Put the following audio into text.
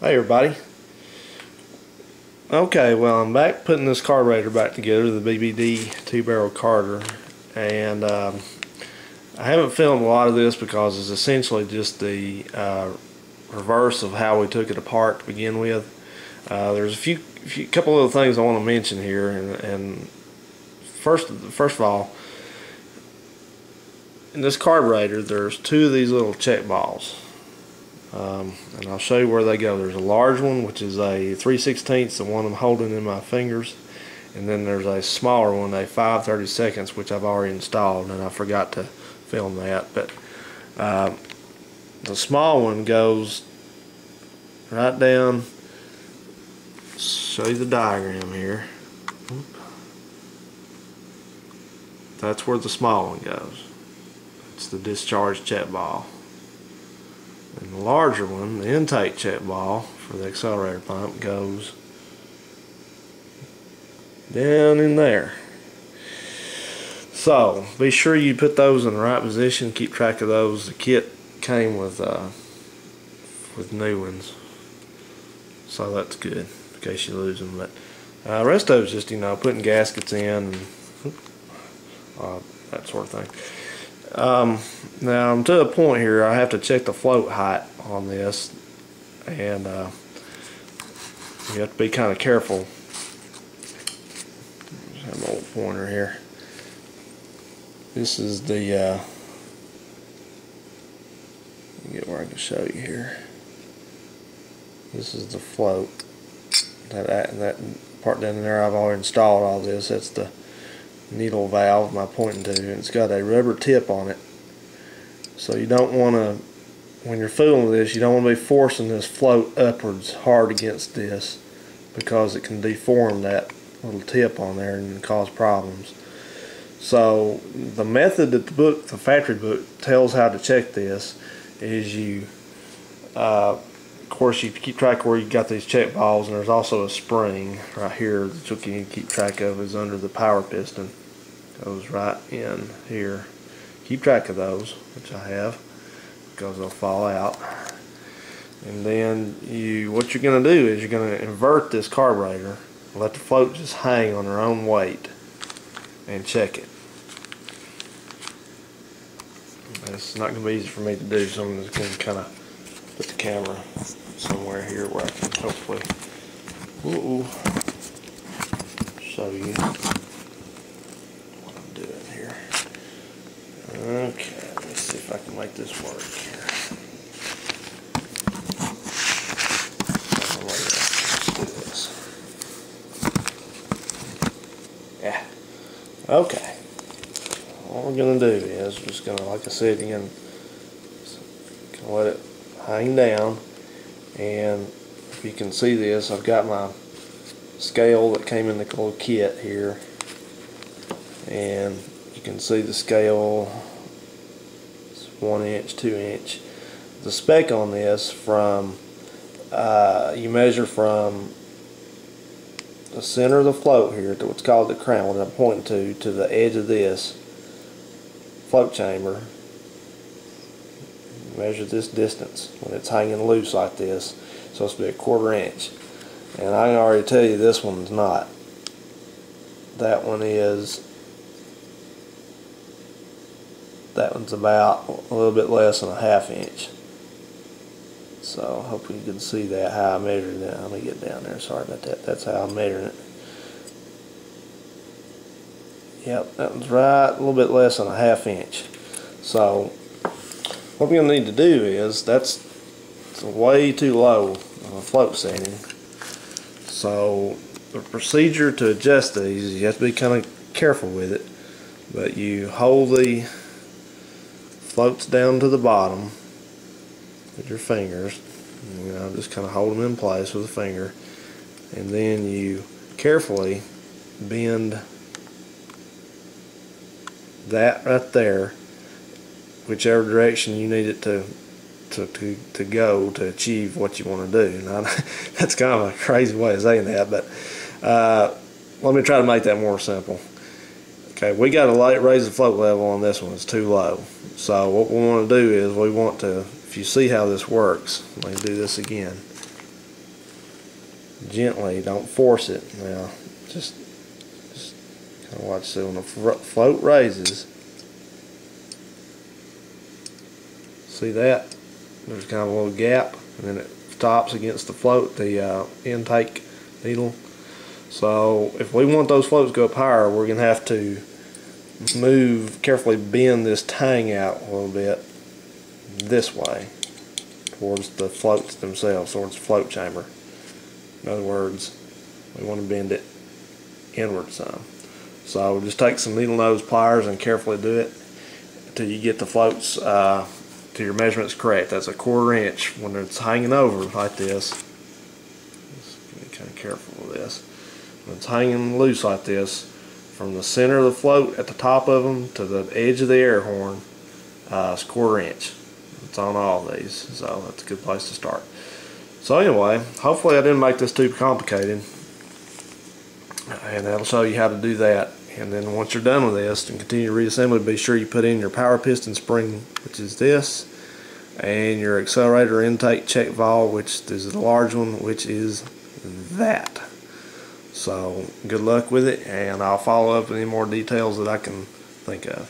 Hey everybody. Okay, well I'm back putting this carburetor back together, the BBD 2-barrel Carter, and I haven't filmed a lot of this because it's essentially just the reverse of how we took it apart to begin with. There's a couple other things I want to mention here, and first of all, in this carburetor there's two of these little check balls. And I'll show you where they go. There's a large one, which is a 3/16, the one I'm holding in my fingers, and then there's a smaller one, a 5/32, which I've already installed, and I forgot to film that. But the small one goes right down. Show you the diagram here. That's where the small one goes. It's the discharge check ball. And the larger one, the intake check ball for the accelerator pump, goes down in there. So be sure you put those in the right position. Keep track of those. The kit came with new ones, so that's good in case you lose them. But the rest of it's just putting gaskets in and that sort of thing. Now I'm to the point here I have to check the float height on this, and you have to be kind of careful. I have an old pointer here. This is the let me get where I can show you here. This is the float. That part down there I've already installed all this. That's the needle valve I'm pointing to, and it's got a rubber tip on it. So you don't want to, when you're fooling with this, you don't want to be forcing this float upwards hard against this, because it can deform that little tip on there and cause problems. So the method that the factory book tells how to check this is of course you keep track of where you got these check balls, and there's also a spring right here that you can keep track of, is under the power piston. Goes right in here. Keep track of those, which I have, because they'll fall out. And then what you're going to do is you're going to invert this carburetor, let the float just hang on their own weight, and check it. It's not going to be easy for me to do, so I'm just going to kind of put the camera somewhere here where I can hopefully show you what I'm doing here. Okay, let's see if I can make this work here. Let's do this. Yeah. Okay. What we're going to do is we're just going to, like I said again, let it hang down. And if you can see this, I've got my scale that came in the little kit here, and you can see the scale. It's 1 inch, 2 inch. The spec on this, from you measure from the center of the float here to what's called the crown, what I'm pointing to the edge of this float chamber. Measure this distance when it's hanging loose like this. It's supposed to be 1/4 inch, and I can already tell you this one's not. That one's about a little bit less than 1/2 inch. So hopefully you can see that, how I measured it. Let me get down there, sorry about that. That's how I'm measuring it. Yep, that one's right a little bit less than 1/2 inch. So what we're going to need to do is, it's way too low of a float setting. So the procedure to adjust these, you have to be kind of careful with it, but you hold the floats down to the bottom with your fingers, just kind of hold them in place with a finger, and then you carefully bend that right there whichever direction you need it to go to achieve what you want to do. Now, that's kind of a crazy way of saying that, but let me try to make that more simple. Okay, we got to raise the float level on this one. It's too low. So what we want to do is, if you see how this works, let me do this again. gently, don't force it. Now, just kind of watch. So when the float raises, see that? There's kind of a little gap, and then it stops against the float, the intake needle. So if we want those floats to go up higher, we're going to have to carefully bend this tang out a little bit this way towards the floats themselves, towards the float chamber. In other words, we want to bend it inward some. So just take some needle nose pliers and carefully do it until you get the floats to your measurements correct. That's a 1/4 inch when it's hanging over like this. Just be kind of careful with this. When it's hanging loose like this, from the center of the float at the top of them to the edge of the air horn, it's 1/4 inch. It's on all these, so that's a good place to start. So anyway, hopefully I didn't make this too complicated, and that'll show you how to do that. And then once you're done with this and continue to reassembly, be sure you put in your power piston spring, which is this, and your accelerator intake check valve, which is the large one, which is that. So good luck with it, and I'll follow up with any more details that I can think of.